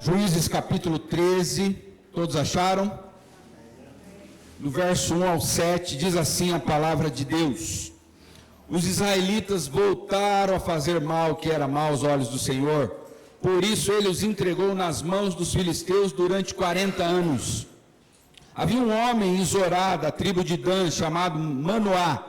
Juízes capítulo 13, todos acharam? Do verso 1 ao 7, diz assim a palavra de Deus: os israelitas voltaram a fazer mal, que era mal aos olhos do Senhor, por isso ele os entregou nas mãos dos filisteus durante 40 anos. Havia um homem em Zorá, da tribo de Dan, chamado Manoá,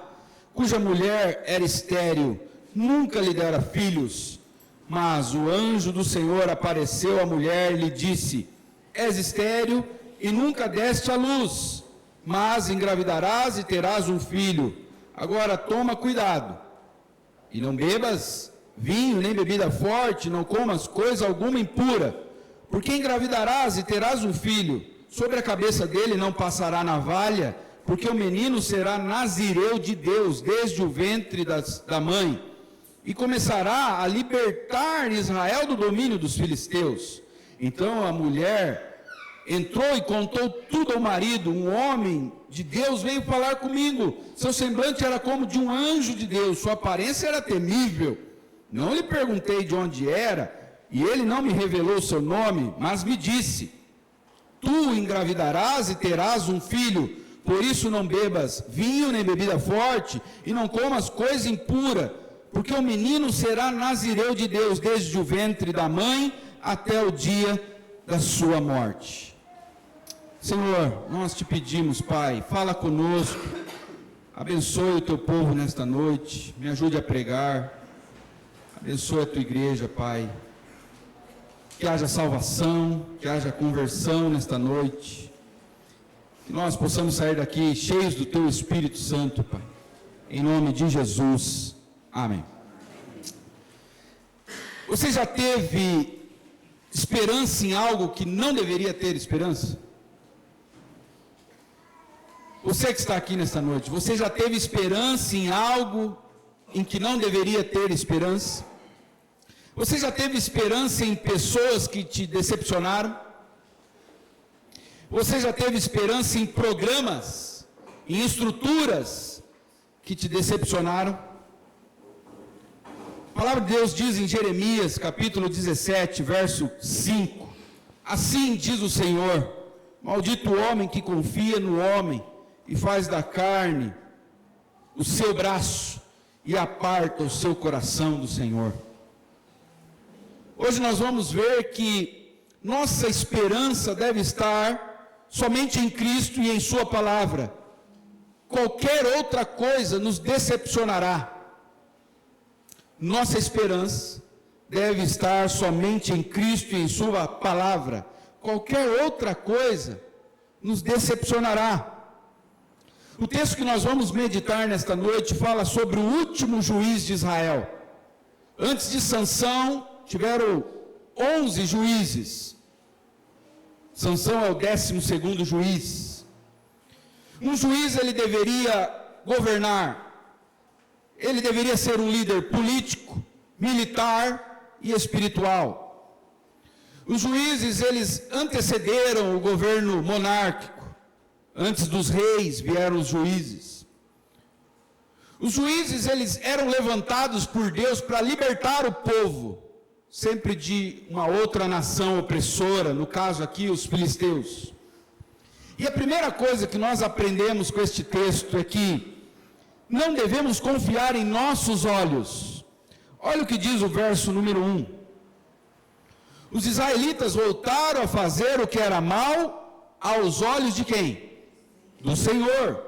cuja mulher era estéril, nunca lhe dera filhos. Mas o anjo do Senhor apareceu à mulher e lhe disse: és estéril e nunca deste à luz, mas engravidarás e terás um filho. Agora toma cuidado, e não bebas vinho nem bebida forte, não comas coisa alguma impura, porque engravidarás e terás um filho. Sobre a cabeça dele não passará navalha, porque o menino será nazireu de Deus desde o ventre da mãe, e começará a libertar Israel do domínio dos filisteus. Então a mulher entrou e contou tudo ao marido. Um homem de Deus veio falar comigo, seu semblante era como de um anjo de Deus, sua aparência era temível. Não lhe perguntei de onde era, e ele não me revelou o seu nome, mas me disse: tu engravidarás e terás um filho, por isso não bebas vinho nem bebida forte, e não comas coisa impura, porque o menino será nazireu de Deus desde o ventre da mãe até o dia da sua morte. Senhor, nós te pedimos, Pai, fala conosco, abençoe o teu povo nesta noite, me ajude a pregar, abençoe a tua igreja, Pai, que haja salvação, que haja conversão nesta noite, que nós possamos sair daqui cheios do teu Espírito Santo, Pai, em nome de Jesus. Amém. Você já teve esperança em algo que não deveria ter esperança? Você que está aqui nesta noite, você já teve esperança em algo em que não deveria ter esperança? Você já teve esperança em pessoas que te decepcionaram? Você já teve esperança em programas, em estruturas que te decepcionaram? A palavra de Deus diz em Jeremias, capítulo 17, verso 5, assim diz o Senhor: maldito o homem que confia no homem e faz da carne o seu braço e aparta o seu coração do Senhor. Hoje nós vamos ver que nossa esperança deve estar somente em Cristo e em sua palavra. Qualquer outra coisa nos decepcionará. Nossa esperança deve estar somente em Cristo e em sua palavra. Qualquer outra coisa nos decepcionará. O texto que nós vamos meditar nesta noite fala sobre o último juiz de Israel. Antes de Sansão, tiveram 11 juízes. Sansão é o 12º juiz. Um juiz, ele deveria governar. Ele deveria ser um líder político, militar e espiritual. Os juízes, eles antecederam o governo monárquico. Antes dos reis vieram os juízes. Os juízes, eles eram levantados por Deus para libertar o povo, sempre de uma outra nação opressora, no caso aqui os filisteus. E a primeira coisa que nós aprendemos com este texto é que não devemos confiar em nossos olhos. Olha o que diz o verso número 1. Os israelitas voltaram a fazer o que era mal aos olhos de quem? Do Senhor.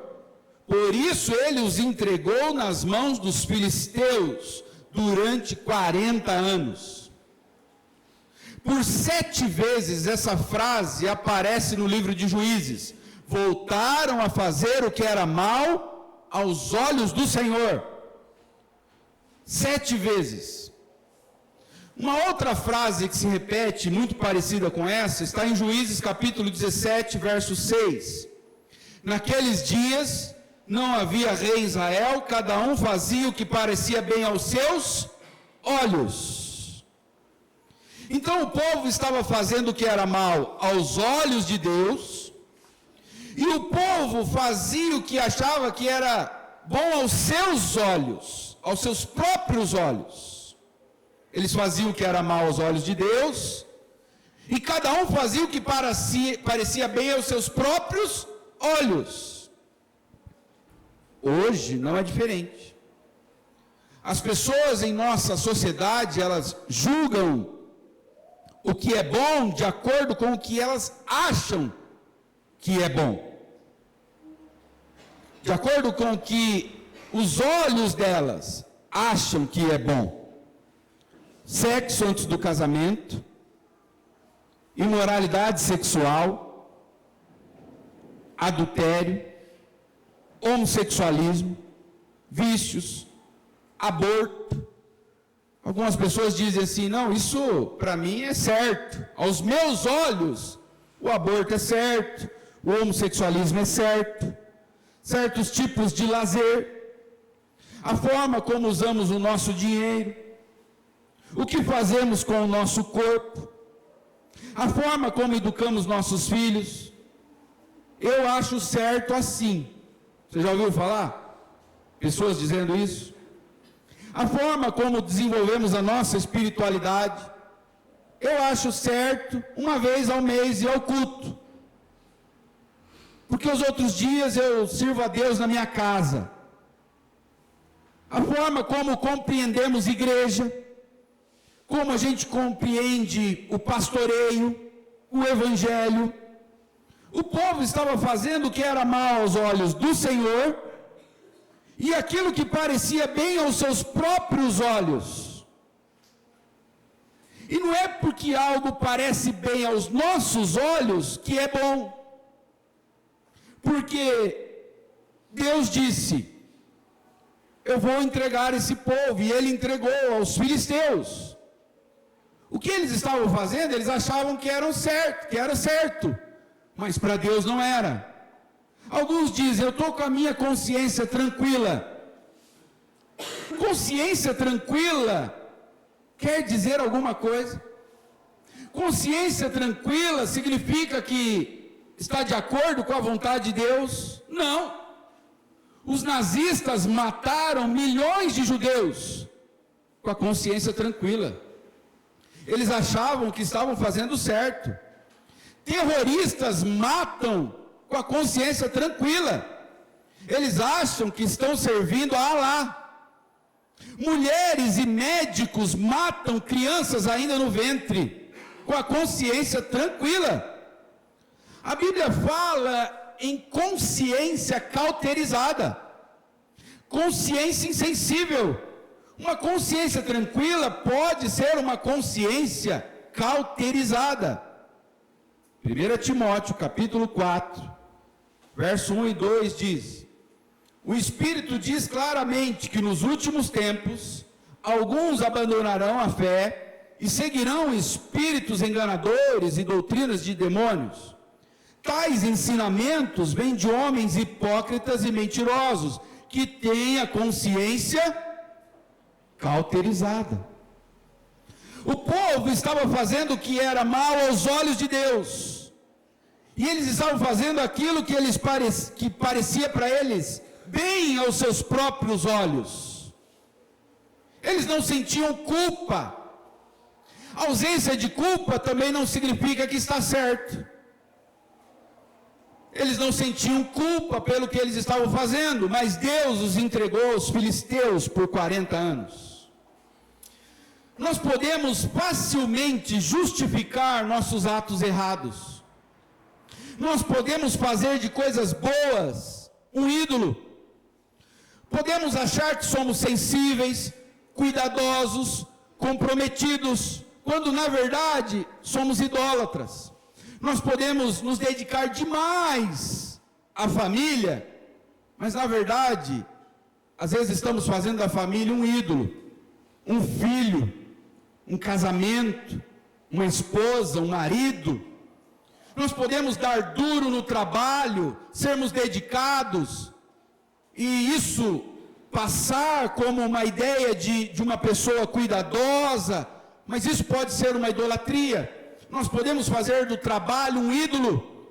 Por isso ele os entregou nas mãos dos filisteus durante 40 anos. Por 7 vezes essa frase aparece no livro de Juízes. Voltaram a fazer o que era mal aos olhos do Senhor. 7 vezes. Uma outra frase que se repete, muito parecida com essa, está em Juízes capítulo 17, verso 6. Naqueles dias não havia rei em Israel, cada um fazia o que parecia bem aos seus olhos. Então o povo estava fazendo o que era mal aos olhos de Deus, e o povo fazia o que achava que era bom aos seus olhos, aos seus próprios olhos. Eles faziam o que era mal aos olhos de Deus, E cada um fazia o que parecia bem aos seus próprios olhos. Hoje não é diferente. As pessoas em nossa sociedade, elas julgam o que é bom de acordo com o que elas acham que é bom. De acordo com o que os olhos delas acham que é bom. Sexo antes do casamento, imoralidade sexual, adultério, homossexualismo, vícios, aborto. Algumas pessoas dizem assim, não, isso para mim é certo. Aos meus olhos, o aborto é certo, o homossexualismo é certo, certos tipos de lazer, a forma como usamos o nosso dinheiro, o que fazemos com o nosso corpo, a forma como educamos nossos filhos, eu acho certo assim. Você já ouviu falar? Pessoas dizendo isso? A forma como desenvolvemos a nossa espiritualidade, eu acho certo uma vez ao mês ir ao culto. Porque os outros dias eu sirvo a Deus na minha casa. A forma como compreendemos igreja, como a gente compreende o pastoreio, o evangelho. O povo estava fazendo o que era mal aos olhos do Senhor, e aquilo que parecia bem aos seus próprios olhos. E não é porque algo parece bem aos nossos olhos que é bom. Porque Deus disse, eu vou entregar esse povo, e Ele entregou aos filisteus. O que eles estavam fazendo, eles achavam que era certo, mas para Deus não era. Alguns dizem, eu estou com a minha consciência tranquila. Consciência tranquila quer dizer alguma coisa? Consciência tranquila significa que está de acordo com a vontade de Deus? Não. Os nazistas mataram milhões de judeus com a consciência tranquila. Eles achavam que estavam fazendo certo. Terroristas matam com a consciência tranquila. Eles acham que estão servindo a Alá. Mulheres e médicos matam crianças ainda no ventre com a consciência tranquila. A Bíblia fala em consciência cauterizada, consciência insensível. Uma consciência tranquila pode ser uma consciência cauterizada. 1 Timóteo capítulo 4, verso 1 e 2 diz: o Espírito diz claramente que nos últimos tempos alguns abandonarão a fé e seguirão espíritos enganadores e doutrinas de demônios. Tais ensinamentos vêm de homens hipócritas e mentirosos, que têm a consciência cauterizada. O povo estava fazendo o que era mal aos olhos de Deus, e eles estavam fazendo aquilo que parecia para eles bem aos seus próprios olhos. Eles não sentiam culpa. A ausência de culpa também não significa que está certo. Eles não sentiam culpa pelo que eles estavam fazendo, mas Deus os entregou aos filisteus por 40 anos. Nós podemos facilmente justificar nossos atos errados. Nós podemos fazer de coisas boas um ídolo. Podemos achar que somos sensíveis, cuidadosos, comprometidos, quando na verdade somos idólatras. Nós podemos nos dedicar demais à família, mas na verdade, às vezes estamos fazendo da família um ídolo, um filho, um casamento, uma esposa, um marido. Nós podemos dar duro no trabalho, sermos dedicados, e isso passar como uma ideia de uma pessoa cuidadosa, mas isso pode ser uma idolatria. Nós podemos fazer do trabalho um ídolo.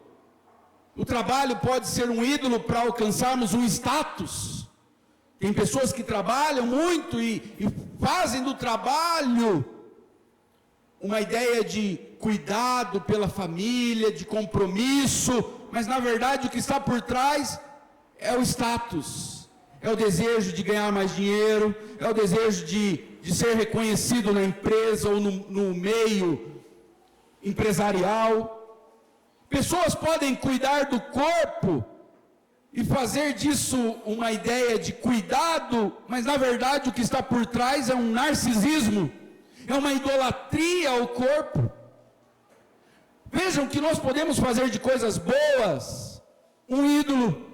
O trabalho pode ser um ídolo para alcançarmos um status. Tem pessoas que trabalham muito e fazem do trabalho uma ideia de cuidado pela família, de compromisso, mas na verdade o que está por trás é o status, é o desejo de ganhar mais dinheiro, é o desejo de ser reconhecido na empresa ou no meio empresarial. Pessoas podem cuidar do corpo e fazer disso uma ideia de cuidado, mas na verdade o que está por trás é um narcisismo, é uma idolatria ao corpo. Vejam que nós podemos fazer de coisas boas um ídolo.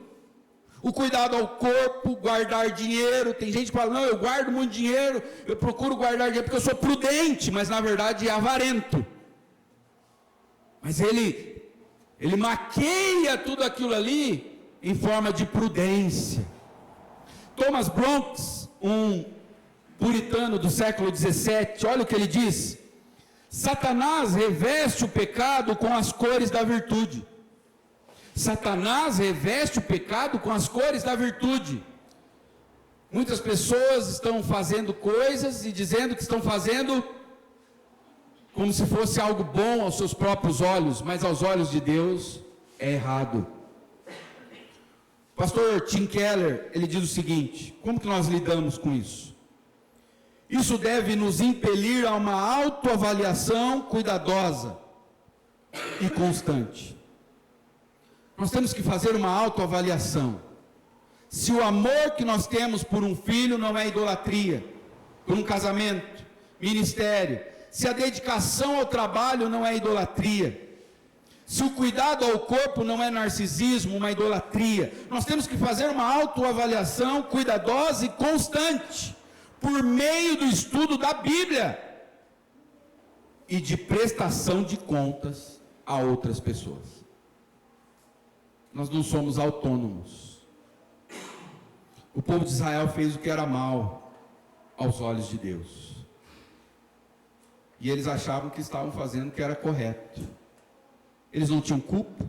O cuidado ao corpo, guardar dinheiro. Tem gente que fala, não, eu guardo muito dinheiro, eu procuro guardar dinheiro porque eu sou prudente, mas na verdade é avarento. Mas ele maqueia tudo aquilo ali em forma de prudência. Thomas Bronx, um puritano do século 17, olha o que ele diz: Satanás reveste o pecado com as cores da virtude. Satanás reveste o pecado com as cores da virtude. Muitas pessoas estão fazendo coisas e dizendo que estão fazendo como se fosse algo bom aos seus próprios olhos, mas aos olhos de Deus é errado. O pastor Tim Keller, ele diz o seguinte: como que nós lidamos com isso? Isso deve nos impelir a uma autoavaliação cuidadosa e constante. Nós temos que fazer uma autoavaliação. Se o amor que nós temos por um filho não é idolatria, por um casamento, ministério, se a dedicação ao trabalho não é idolatria, se o cuidado ao corpo não é narcisismo, uma idolatria, nós temos que fazer uma autoavaliação cuidadosa e constante, por meio do estudo da Bíblia e de prestação de contas a outras pessoas. Nós não somos autônomos. O povo de Israel fez o que era mal aos olhos de Deus. E eles achavam que estavam fazendo o que era correto. Eles não tinham culpa,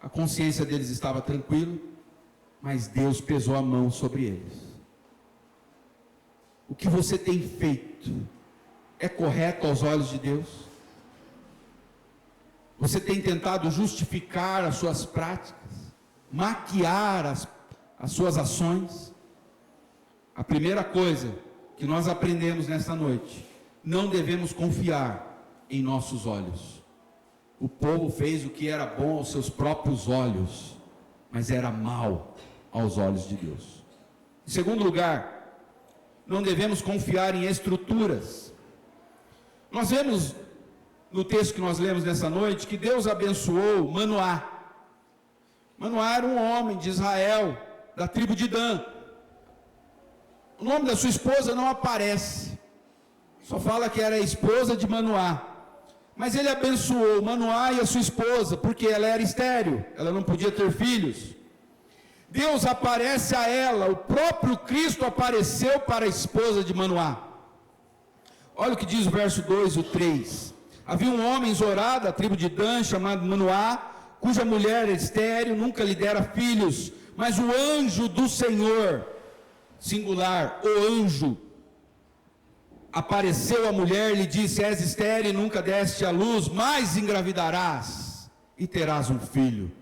a consciência deles estava tranquila, mas Deus pesou a mão sobre eles. O que você tem feito é correto aos olhos de Deus? Você tem tentado justificar as suas práticas, maquiar as suas ações? A primeira coisa que nós aprendemos nesta noite: não devemos confiar em nossos olhos. O povo fez o que era bom aos seus próprios olhos, mas era mal aos olhos de Deus. Em segundo lugar, não devemos confiar em estruturas. Nós vemos no texto que nós lemos nessa noite que Deus abençoou Manoá. Manoá era um homem de Israel, da tribo de Dan. O nome da sua esposa não aparece, só fala que era a esposa de Manoá. Mas ele abençoou Manoá e a sua esposa, porque ela era estéril, ela não podia ter filhos. Deus aparece a ela, o próprio Cristo apareceu para a esposa de Manoá. Olha o que diz o verso 2 e o 3. Havia um homem em Zorá, da tribo de Dan, chamado Manoá, cuja mulher era estéril, nunca lhe dera filhos, mas o anjo do Senhor, singular, o anjo, apareceu à mulher e lhe disse: és estéril e nunca deste à luz, mas engravidarás e terás um filho.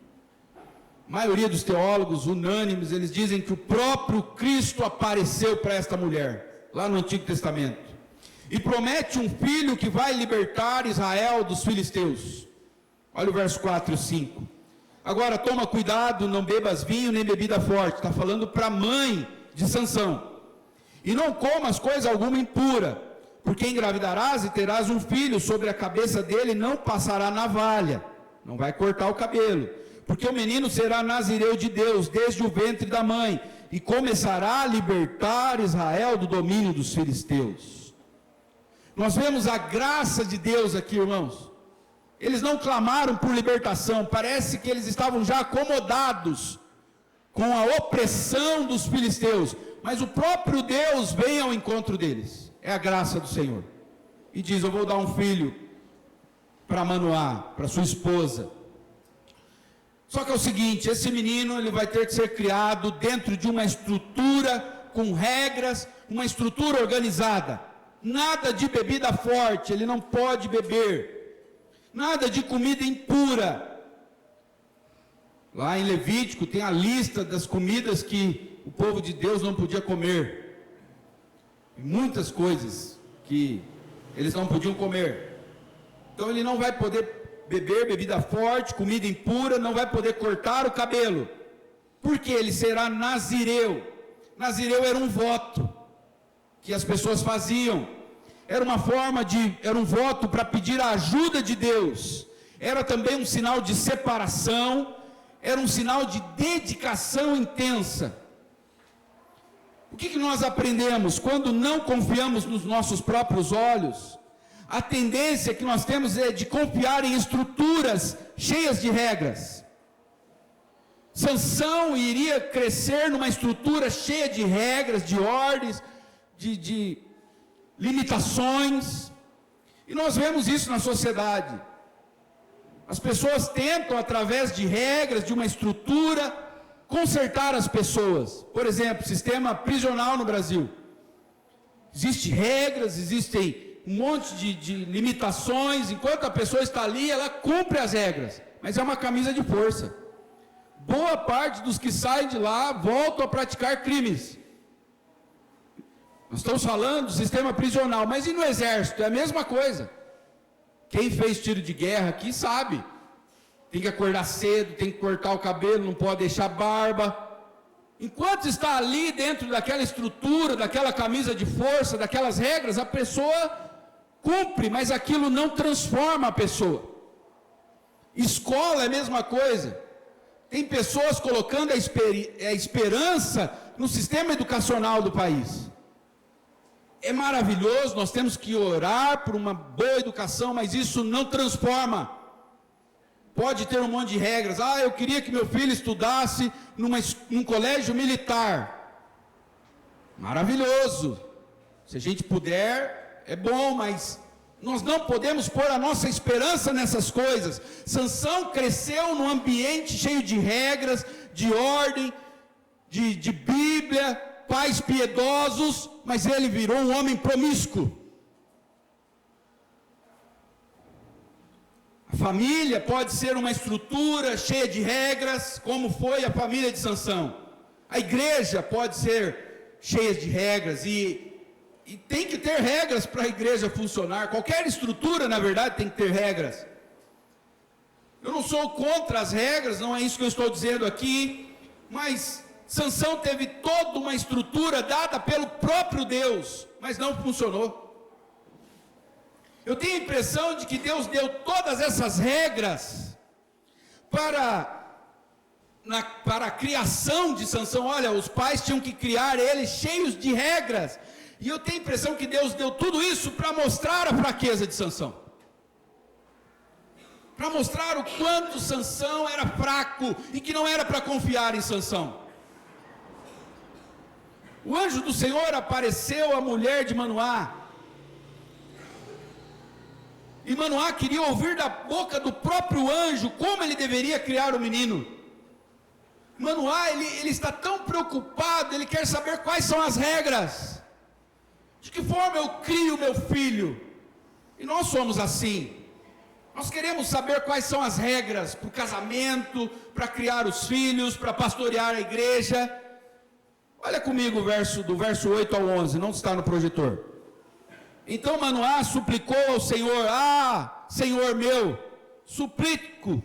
A maioria dos teólogos unânimes, eles dizem que o próprio Cristo apareceu para esta mulher, lá no Antigo Testamento, e promete um filho que vai libertar Israel dos filisteus. Olha o verso 4 e 5. Agora toma cuidado, não bebas vinho nem bebida forte. Está falando para a mãe de Sansão. E não comas coisa alguma impura, porque engravidarás e terás um filho, sobre a cabeça dele não passará navalha, não vai cortar o cabelo, porque o menino será nazireu de Deus, desde o ventre da mãe, e começará a libertar Israel do domínio dos filisteus. Nós vemos a graça de Deus aqui, irmãos. Eles não clamaram por libertação, parece que eles estavam já acomodados com a opressão dos filisteus, mas o próprio Deus vem ao encontro deles. É a graça do Senhor, e diz: eu vou dar um filho para Manoá, para sua esposa. Só que é o seguinte: esse menino, ele vai ter que ser criado dentro de uma estrutura com regras, uma estrutura organizada. nada de bebida forte, ele não pode beber, nada de comida impura. Lá em Levítico tem a lista das comidas que o povo de Deus não podia comer, muitas coisas que eles não podiam comer. Então ele não vai poder beber bebida forte, comida impura, não vai poder cortar o cabelo, porque ele será nazireu. Nazireu era um voto que as pessoas faziam, era um voto para pedir a ajuda de Deus, era também um sinal de separação, era um sinal de dedicação intensa. O que nós aprendemos? Quando não confiamos nos nossos próprios olhos, a tendência que nós temos é de confiar em estruturas cheias de regras. Sansão iria crescer numa estrutura cheia de regras, de ordens, de limitações, e nós vemos isso na sociedade. As pessoas tentam, através de regras, de uma estrutura, consertar as pessoas. Por exemplo, sistema prisional no Brasil. Existem regras, existem um monte de limitações. Enquanto a pessoa está ali, ela cumpre as regras, mas é uma camisa de força. Boa parte dos que saem de lá voltam a praticar crimes. Nós estamos falando do sistema prisional, mas e no exército? É a mesma coisa. Quem fez tiro de guerra aqui sabe. Tem que acordar cedo, tem que cortar o cabelo, não pode deixar barba. Enquanto está ali dentro daquela estrutura, daquela camisa de força, daquelas regras, a pessoa cumpre, mas aquilo não transforma a pessoa. Escola é a mesma coisa. Tem pessoas colocando a esperança no sistema educacional do país. É maravilhoso, nós temos que orar por uma boa educação, mas isso não transforma. Pode ter um monte de regras. Eu queria que meu filho estudasse num colégio militar. Maravilhoso. Se a gente puder, é bom, mas nós não podemos pôr a nossa esperança nessas coisas. Sansão cresceu num ambiente cheio de regras, de ordem, de Bíblia, pais piedosos, mas ele virou um homem promíscuo. A família pode ser uma estrutura cheia de regras, como foi a família de Sansão. A igreja pode ser cheia de regras, e tem que ter regras para a igreja funcionar. Qualquer estrutura, na verdade, tem que ter regras. Eu não sou contra as regras, não é isso que eu estou dizendo aqui, mas Sansão teve toda uma estrutura dada pelo próprio Deus, mas não funcionou. Eu tenho a impressão de que Deus deu todas essas regras para a criação de Sansão. Olha, os pais tinham que criar ele cheios de regras, e eu tenho a impressão que Deus deu tudo isso para mostrar a fraqueza de Sansão, para mostrar o quanto Sansão era fraco, e que não era para confiar em Sansão. O anjo do Senhor apareceu à mulher de Manoá, e Manoá queria ouvir da boca do próprio anjo como ele deveria criar o menino. Manoá, ele está tão preocupado, ele quer saber quais são as regras, de que forma eu crio meu filho. E nós somos assim, nós queremos saber quais são as regras para o casamento, para criar os filhos, para pastorear a igreja. Olha comigo do verso 8 ao 11, não está no projetor. Então Manoá suplicou ao Senhor: Senhor meu, suplico,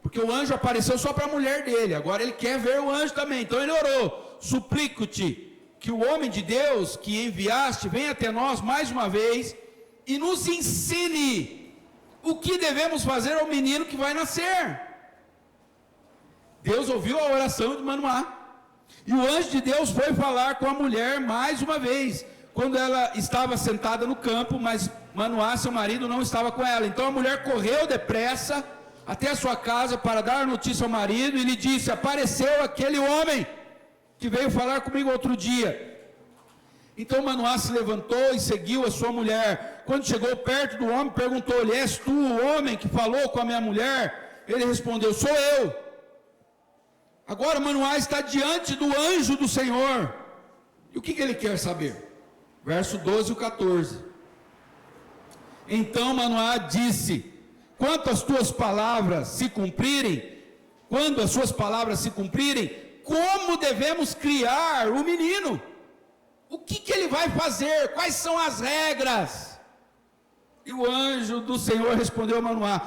porque o anjo apareceu só para a mulher dele, agora ele quer ver o anjo também, então ele orou: suplico-te que o homem de Deus que enviaste venha até nós mais uma vez e nos ensine o que devemos fazer ao menino que vai nascer. Deus ouviu a oração de Manoá, e o anjo de Deus foi falar com a mulher mais uma vez, quando ela estava sentada no campo, mas Manoá, seu marido, não estava com ela. Então a mulher correu depressa até a sua casa para dar notícia ao marido, e lhe disse: apareceu aquele homem que veio falar comigo outro dia. Então Manoá se levantou e seguiu a sua mulher. Quando chegou perto do homem, perguntou-lhe: és tu o homem que falou com a minha mulher? Ele respondeu: sou eu. Agora Manoá está diante do anjo do Senhor, e o que ele quer saber? verso 12 e 14. Então Manoá disse: quanto as tuas palavras se cumprirem, quando as suas palavras se cumprirem, como devemos criar o menino? O que ele vai fazer? Quais são as regras? E o anjo do Senhor respondeu a Manoá: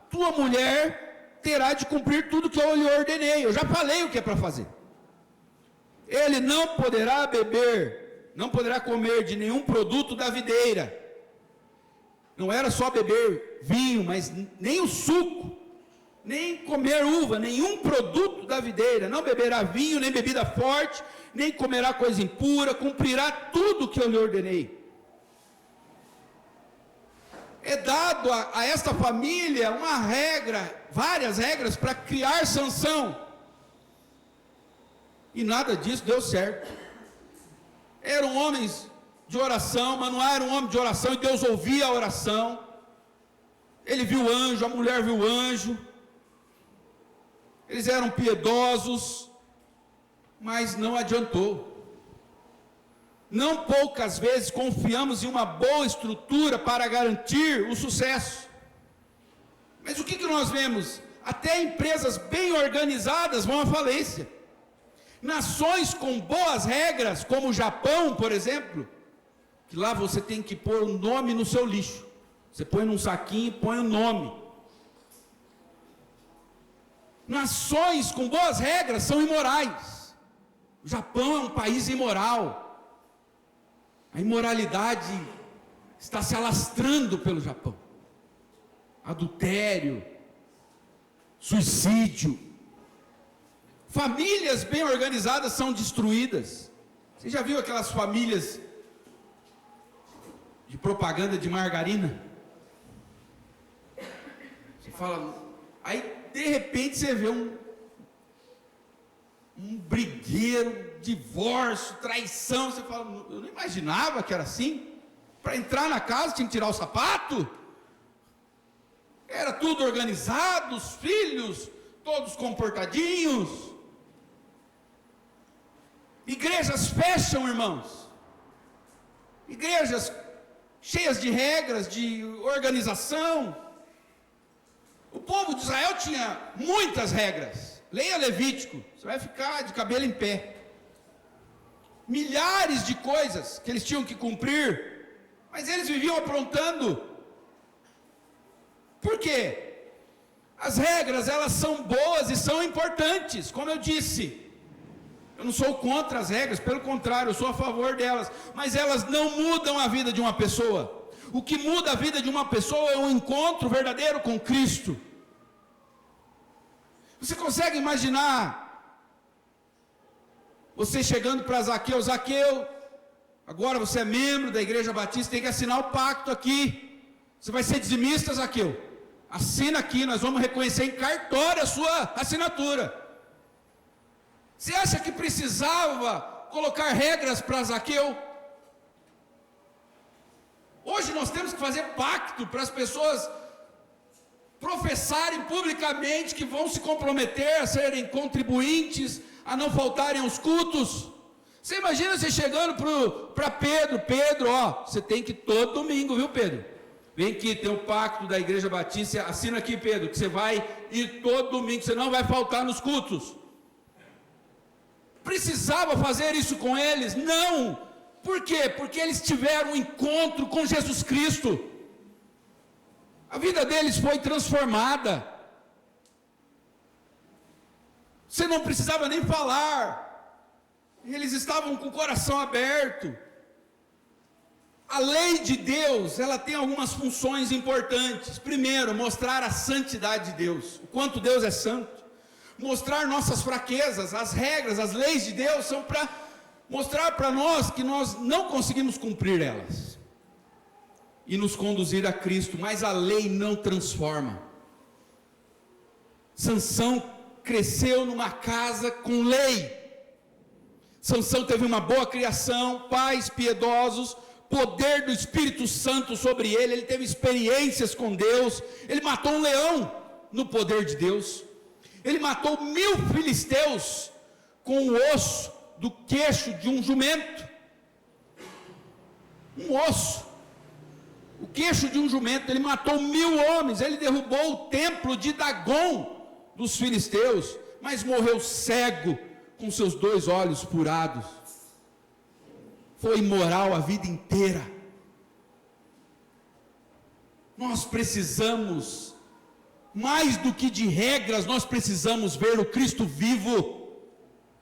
tua mulher terá de cumprir tudo que eu lhe ordenei. Eu já falei o que é para fazer. Ele não poderá beber, não poderá comer de nenhum produto da videira. Não era só beber vinho, mas nem o suco, nem comer uva, nenhum produto da videira. Não beberá vinho, nem bebida forte, nem comerá coisa impura, cumprirá tudo que eu lhe ordenei. É dado a esta família uma regra, várias regras para criar Sansão. E nada disso deu certo. Eram homens de oração, Manoá era um homem de oração e Deus ouvia a oração. Ele viu o anjo, a mulher viu o anjo. Eles eram piedosos, mas não adiantou. Não poucas vezes confiamos em uma boa estrutura para garantir o sucesso. Mas o que nós vemos? Até empresas bem organizadas vão à falência. Nações com boas regras, como o Japão, por exemplo, que lá você tem que pôr o nome no seu lixo. Você põe num saquinho e põe o nome. Nações com boas regras são imorais. O Japão é um país imoral. A imoralidade está se alastrando pelo Japão. Adultério, suicídio. Famílias bem organizadas são destruídas. Você já viu aquelas famílias de propaganda de margarina? Você fala, aí de repente você vê um brigueiro, divórcio, traição. Você fala, eu não imaginava que era assim. Para entrar na casa tinha que tirar o sapato. Era tudo organizado, os filhos todos comportadinhos. Igrejas fecham, irmãos. Igrejas cheias de regras, de organização. O povo de Israel tinha muitas regras. Leia Levítico, você vai ficar de cabelo em pé. Milhares de coisas que eles tinham que cumprir, mas eles viviam aprontando. Por quê? As regras, elas são boas e são importantes, como eu disse. Eu não sou contra as regras, pelo contrário, eu sou a favor delas, mas elas não mudam a vida de uma pessoa. O que muda a vida de uma pessoa é um encontro verdadeiro com Cristo. Você consegue imaginar você chegando para Zaqueu: Zaqueu, agora você é membro da Igreja Batista, tem que assinar o pacto aqui. Você vai ser dizimista, Zaqueu? Assina aqui, nós vamos reconhecer em cartório a sua assinatura. Você acha que precisava colocar regras para Zaqueu? Hoje nós temos que fazer pacto para as pessoas professarem publicamente que vão se comprometer a serem contribuintes, a não faltarem aos cultos. Você imagina você chegando para Pedro: Pedro, você tem que ir todo domingo, viu, Pedro? Vem aqui, tem o pacto da Igreja Batista, assina aqui, Pedro, que você vai ir todo domingo, você não vai faltar nos cultos. Precisava fazer isso com eles? Não. Por quê? Porque eles tiveram um encontro com Jesus Cristo. A vida deles foi transformada. Você não precisava nem falar. Eles estavam com o coração aberto. A lei de Deus, ela tem algumas funções importantes. Primeiro, mostrar a santidade de Deus, o quanto Deus é santo. Mostrar nossas fraquezas. As regras, as leis de Deus são para mostrar para nós que nós não conseguimos cumprir elas e nos conduzir a Cristo. Mas a lei não transforma. Sansão cresceu numa casa com lei. Sansão teve uma boa criação, pais piedosos, poder do Espírito Santo sobre ele. Ele teve experiências com Deus. Ele matou um leão no poder de Deus. Ele matou 1000 filisteus com o osso do queixo de um jumento. um osso. O queixo de um jumento. Ele matou 1000 homens, ele derrubou o templo de Dagom dos filisteus, mas morreu cego, com seus 2 olhos furados. Foi imoral a vida inteira. Nós precisamos, mais do que de regras, nós precisamos ver o Cristo vivo,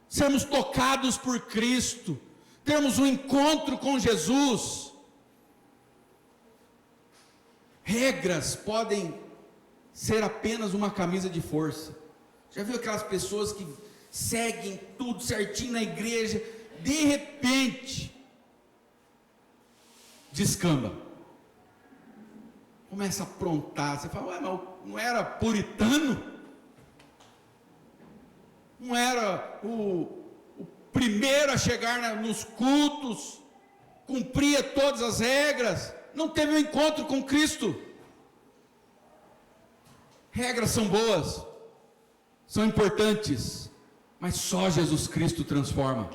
sermos tocados por Cristo, termos um encontro com Jesus. Regras podem ser apenas uma camisa de força. Já viu aquelas pessoas que seguem tudo certinho na igreja, de repente descamba, começa a aprontar. Você fala, ué, mas não era puritano? Não era o primeiro a chegar nos cultos, cumpria todas as regras, não teve um encontro com Cristo. Regras são boas, são importantes, mas só Jesus Cristo transforma.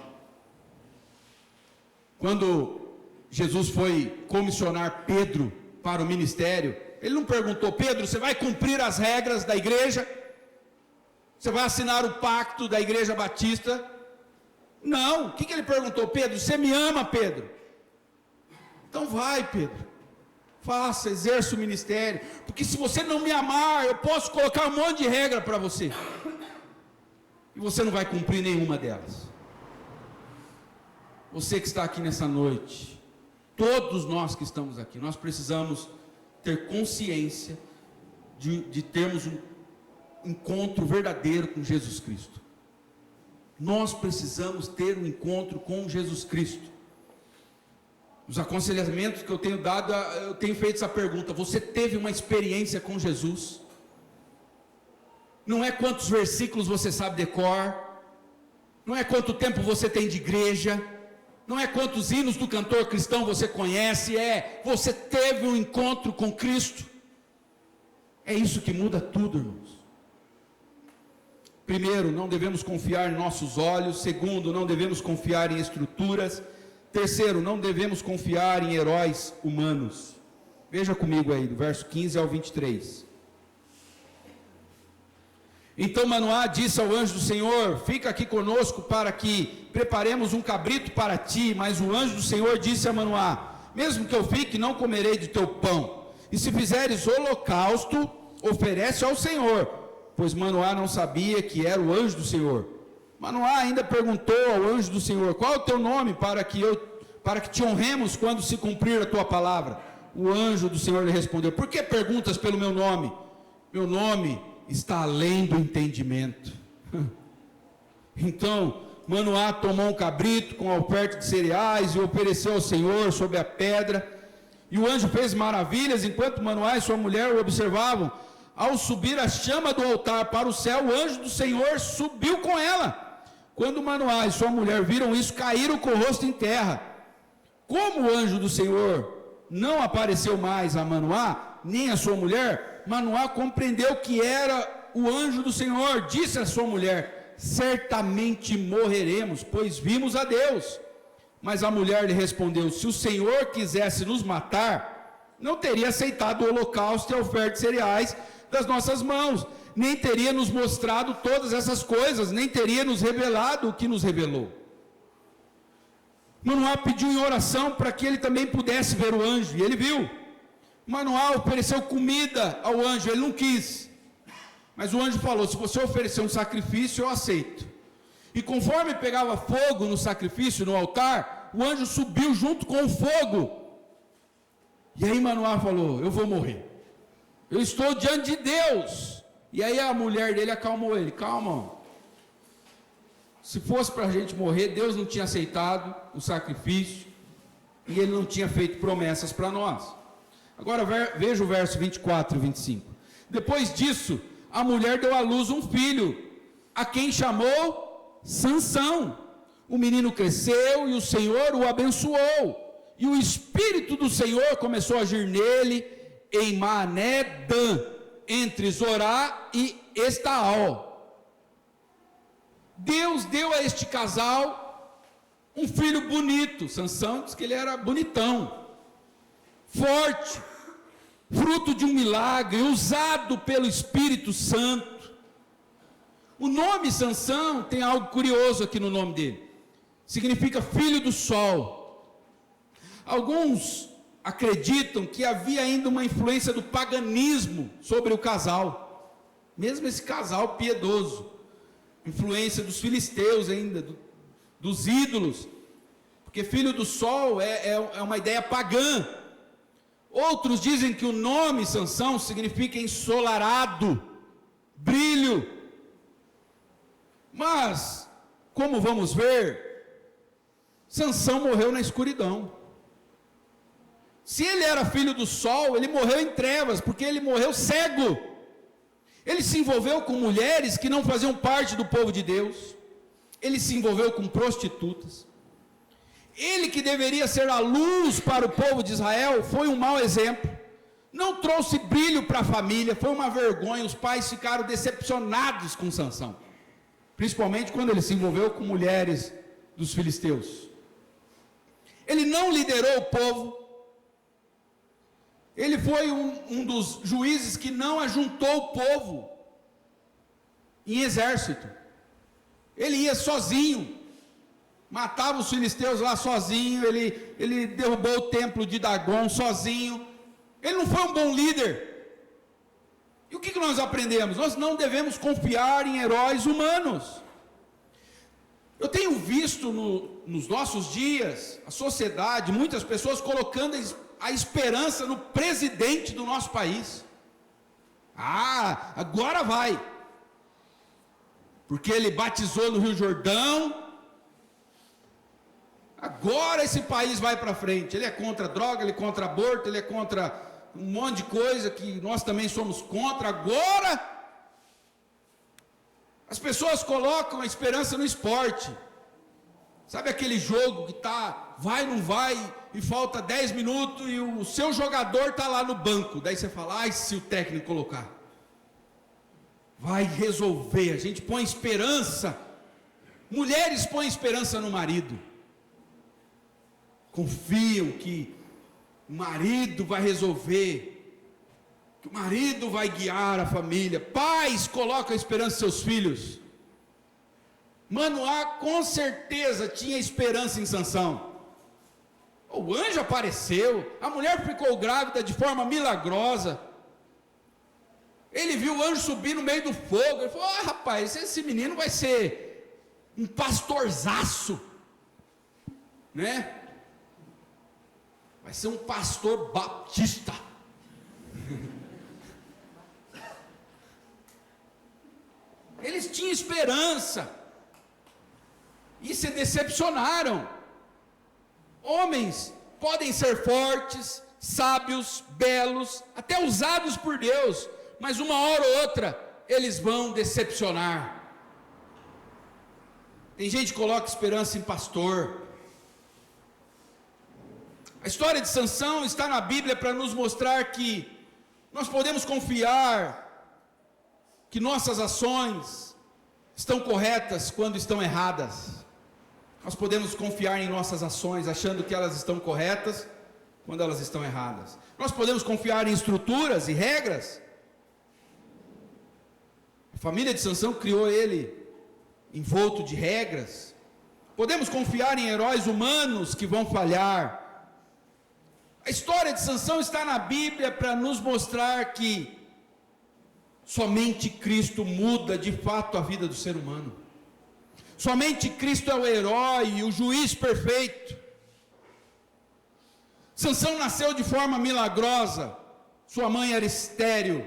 Quando Jesus foi comissionar Pedro para o ministério, ele não perguntou: Pedro, você vai cumprir as regras da igreja? Você vai assinar o pacto da igreja batista? Não. O que ele perguntou? Pedro, você me ama, Pedro? Então vai, Pedro, faça, exerça o ministério, porque se você não me amar, eu posso colocar um monte de regra para você, e você não vai cumprir nenhuma delas. Você que está aqui nessa noite, todos nós que estamos aqui, nós precisamos ter consciência de termos um encontro verdadeiro com Jesus Cristo. Nós precisamos ter um encontro com Jesus Cristo. Os aconselhamentos que eu tenho dado, eu tenho feito essa pergunta: você teve uma experiência com Jesus? Não é quantos versículos você sabe de cor, não é quanto tempo você tem de igreja, não é quantos hinos do cantor cristão você conhece, é você teve um encontro com Cristo. É isso que muda tudo, irmãos. Primeiro, não devemos confiar em nossos olhos. Segundo, não devemos confiar em estruturas. Terceiro, não devemos confiar em heróis humanos. Veja comigo aí, do verso 15 ao 23. Então Manoá disse ao anjo do Senhor: fica aqui conosco para que preparemos um cabrito para ti. Mas o anjo do Senhor disse a Manoá: mesmo que eu fique, não comerei do teu pão. E se fizeres holocausto, oferece ao Senhor. Pois Manoá não sabia que era o anjo do Senhor. Manoá ainda perguntou ao anjo do Senhor: qual é o teu nome, para que te honremos quando se cumprir a tua palavra? O anjo do Senhor lhe respondeu: por que perguntas pelo meu nome? Meu nome está além do entendimento. Então Manoá tomou um cabrito com a oferta de cereais e ofereceu ao Senhor sobre a pedra. E o anjo fez maravilhas enquanto Manoá e sua mulher o observavam. Ao subir a chama do altar para o céu, o anjo do Senhor subiu com ela. Quando Manoá e sua mulher viram isso, caíram com o rosto em terra. Como o anjo do Senhor não apareceu mais a Manoá, nem a sua mulher, Manoá compreendeu que era o anjo do Senhor. Disse a sua mulher: certamente morreremos, pois vimos a Deus. Mas a mulher lhe respondeu: se o Senhor quisesse nos matar, não teria aceitado o holocausto e a oferta de cereais das nossas mãos, nem teria nos mostrado todas essas coisas, nem teria nos revelado o que nos revelou. Manoá pediu em oração para que ele também pudesse ver o anjo, e ele viu. Manoá ofereceu comida ao anjo, ele não quis, mas o anjo falou: se você oferecer um sacrifício, eu aceito. E conforme pegava fogo no sacrifício, no altar, o anjo subiu junto com o fogo. E aí Manoá falou: eu vou morrer, eu estou diante de Deus. E aí a mulher dele acalmou ele: calma, se fosse para a gente morrer, Deus não tinha aceitado o sacrifício, e Ele não tinha feito promessas para nós. Agora veja o verso 24 e 25. Depois disso, a mulher deu à luz um filho, a quem chamou Sansão. O menino cresceu e o Senhor o abençoou, e o Espírito do Senhor começou a agir nele em Mané-Dan, entre Zorá e Estaol. Deus deu a este casal um filho bonito. Sansão diz que ele era bonitão, forte, fruto de um milagre, usado pelo Espírito Santo. O nome Sansão tem algo curioso aqui no nome dele. Significa filho do sol. Alguns acreditam que havia ainda uma influência do paganismo sobre o casal, mesmo esse casal piedoso, influência dos filisteus ainda, dos ídolos, porque filho do sol é uma ideia pagã. Outros dizem que o nome Sansão significa ensolarado, brilho, mas, como vamos ver, Sansão morreu na escuridão. Se ele era filho do sol, ele morreu em trevas, porque ele morreu cego. Ele se envolveu com mulheres que não faziam parte do povo de Deus. Ele se envolveu com prostitutas. Ele, que deveria ser a luz para o povo de Israel, foi um mau exemplo. Não trouxe brilho para a família, foi uma vergonha. Os pais ficaram decepcionados com Sansão, principalmente quando ele se envolveu com mulheres dos filisteus. Ele não liderou o povo. Ele foi um dos juízes que não ajuntou o povo em exército. Ele ia sozinho, matava os filisteus lá sozinho, ele derrubou o templo de Dagon sozinho. Ele não foi um bom líder. E o que nós aprendemos? Nós não devemos confiar em heróis humanos. Eu tenho visto nos nossos dias, a sociedade, muitas pessoas colocando a esperança no presidente do nosso país. Agora vai, porque ele batizou no Rio Jordão, agora esse país vai para frente. Ele é contra a droga, ele é contra aborto, ele é contra um monte de coisa que nós também somos contra. Agora as pessoas colocam a esperança no esporte. Sabe aquele jogo que vai, não vai, e falta 10 minutos e o seu jogador está lá no banco. Daí você fala, se o técnico colocar, vai resolver. A gente põe esperança. Mulheres põem esperança no marido. Confiam que o marido vai resolver, que o marido vai guiar a família. Pais colocam a esperança em seus filhos. Manoá com certeza tinha esperança em Sansão. O anjo apareceu, a mulher ficou grávida de forma milagrosa. Ele viu o anjo subir no meio do fogo. Ele falou, rapaz, esse menino vai ser um pastorzaço, né? Vai ser um pastor batista. Eles tinham esperança e se decepcionaram. Homens podem ser fortes, sábios, belos, até usados por Deus, mas uma hora ou outra eles vão decepcionar. Tem gente que coloca esperança em pastor. A história de Sansão está na Bíblia para nos mostrar que nós podemos confiar que nossas ações estão corretas quando estão erradas. Nós podemos confiar em nossas ações achando que elas estão corretas quando elas estão erradas. Nós podemos confiar em estruturas e regras. A família de Sansão criou ele envolto de regras. Podemos confiar em heróis humanos que vão falhar. A história de Sansão está na Bíblia para nos mostrar que somente Cristo muda de fato a vida do ser humano. Somente Cristo é o herói e o juiz perfeito. Sansão nasceu de forma milagrosa. Sua mãe era estéril.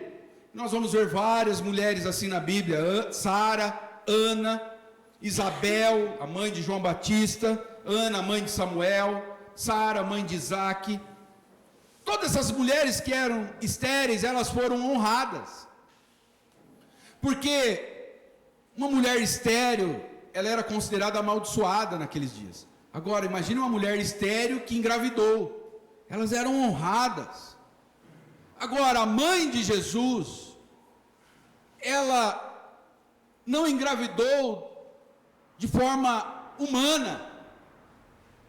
Nós vamos ver várias mulheres assim na Bíblia: Sara, Ana, Isabel, a mãe de João Batista, Ana, a mãe de Samuel, Sara, mãe de Isaac. Todas essas mulheres que eram estéreis, elas foram honradas, porque uma mulher estéril, ela era considerada amaldiçoada naqueles dias. Agora, imagine uma mulher estéril que engravidou. Elas eram honradas. Agora, a mãe de Jesus, ela não engravidou de forma humana.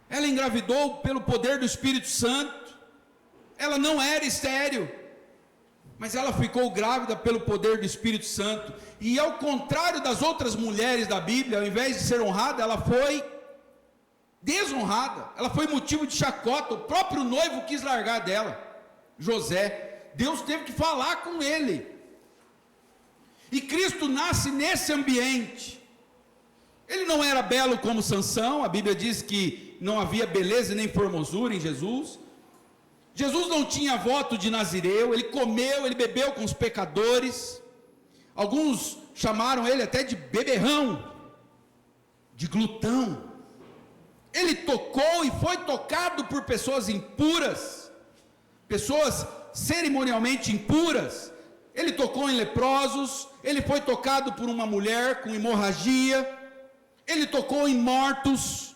Ela engravidou pelo poder do Espírito Santo. ela não era estéril, mas ela ficou grávida pelo poder do Espírito Santo, e ao contrário das outras mulheres da Bíblia, ao invés de ser honrada, ela foi desonrada, ela foi motivo de chacota. O próprio noivo quis largar dela, José. Deus teve que falar com ele, e Cristo nasce nesse ambiente. Ele não era belo como Sansão, a Bíblia diz que não havia beleza nem formosura em Jesus. Jesus não tinha voto de Nazireu, ele comeu, ele bebeu com os pecadores. Alguns chamaram ele até de beberrão, de glutão. Ele tocou e foi tocado por pessoas impuras, pessoas cerimonialmente impuras. Ele tocou em leprosos, ele foi tocado por uma mulher com hemorragia, ele tocou em mortos.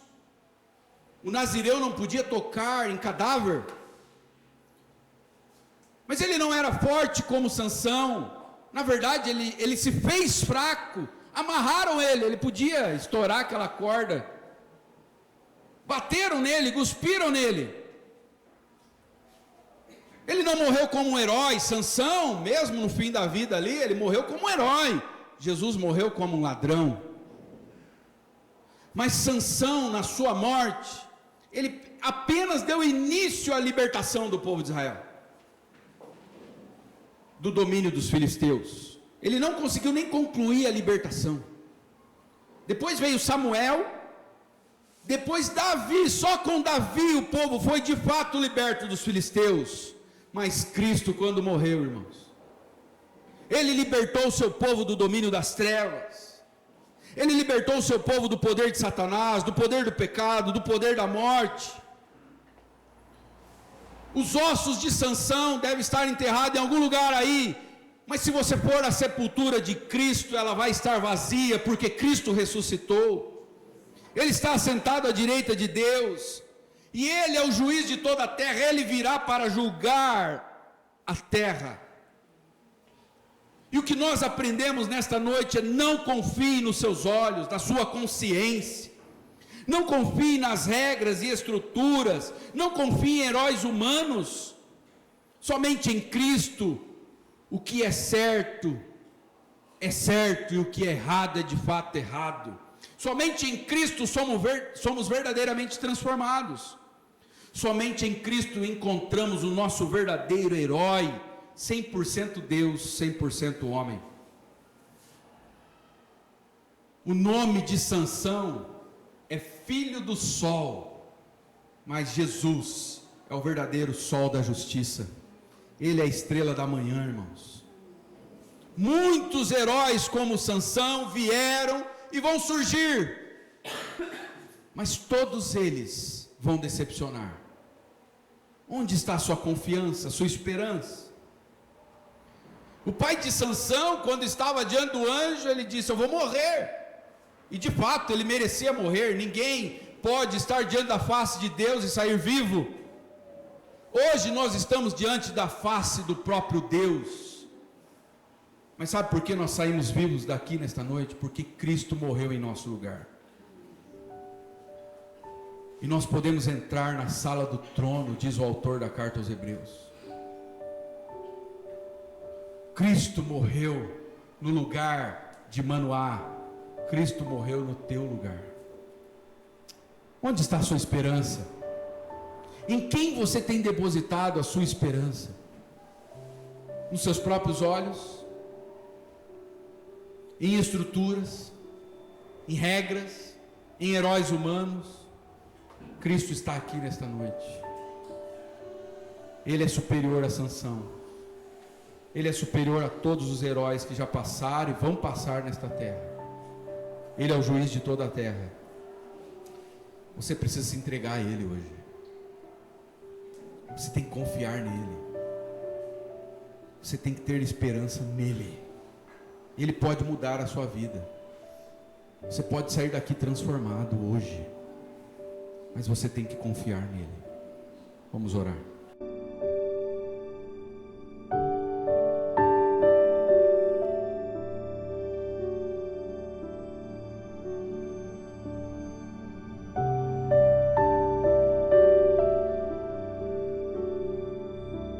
O Nazireu não podia tocar em cadáver, mas ele não era forte como Sansão. Na verdade, ele se fez fraco. Amarraram ele podia estourar aquela corda. Bateram nele, cuspiram nele. Ele não morreu como um herói. Sansão, mesmo no fim da vida ali, ele morreu como um herói. Jesus morreu como um ladrão. Mas Sansão, na sua morte, ele apenas deu início à libertação do povo de Israel, do domínio dos filisteus. Ele não conseguiu nem concluir a libertação. Depois veio Samuel, depois Davi. Só com Davi o povo foi de fato liberto dos filisteus. Mas Cristo, quando morreu, irmãos, ele libertou o seu povo do domínio das trevas, ele libertou o seu povo do poder de Satanás, do poder do pecado, do poder da morte. Os ossos de Sansão devem estar enterrados em algum lugar aí, mas se você for à sepultura de Cristo, ela vai estar vazia, porque Cristo ressuscitou. Ele está assentado à direita de Deus, e Ele é o juiz de toda a terra. Ele virá para julgar a terra. E o que nós aprendemos nesta noite é: não confie nos seus olhos, na sua consciência. Não confie nas regras e estruturas, não confie em heróis humanos. Somente em Cristo, o que é certo, e o que é errado é de fato errado. Somente em Cristo somos verdadeiramente transformados. Somente em Cristo encontramos o nosso verdadeiro herói, 100% Deus, 100% homem. O nome de Sansão é filho do sol, mas Jesus é o verdadeiro sol da justiça. Ele é a estrela da manhã, irmãos. Muitos heróis como Sansão vieram e vão surgir, mas todos eles vão decepcionar. Onde está a sua confiança, a sua esperança? O pai de Sansão, quando estava diante do anjo, ele disse: eu vou morrer. E de fato ele merecia morrer. Ninguém pode estar diante da face de Deus e sair vivo. Hoje nós estamos diante da face do próprio Deus. Mas sabe por que nós saímos vivos daqui nesta noite? Porque Cristo morreu em nosso lugar. E nós podemos entrar na sala do trono, diz o autor da carta aos Hebreus. Cristo morreu no lugar de Manoá. Cristo morreu no teu lugar. Onde está a sua esperança? Em quem você tem depositado a sua esperança? Nos seus próprios olhos? Em estruturas? Em regras? Em heróis humanos? Cristo está aqui nesta noite. Ele é superior a Sansão. Ele é superior a todos os heróis que já passaram e vão passar nesta terra. Ele é o juiz de toda a terra. Você precisa se entregar a Ele hoje. Você tem que confiar nele. Você tem que ter esperança nele. Ele pode mudar a sua vida. Você pode sair daqui transformado hoje, mas você tem que confiar nele. Vamos orar.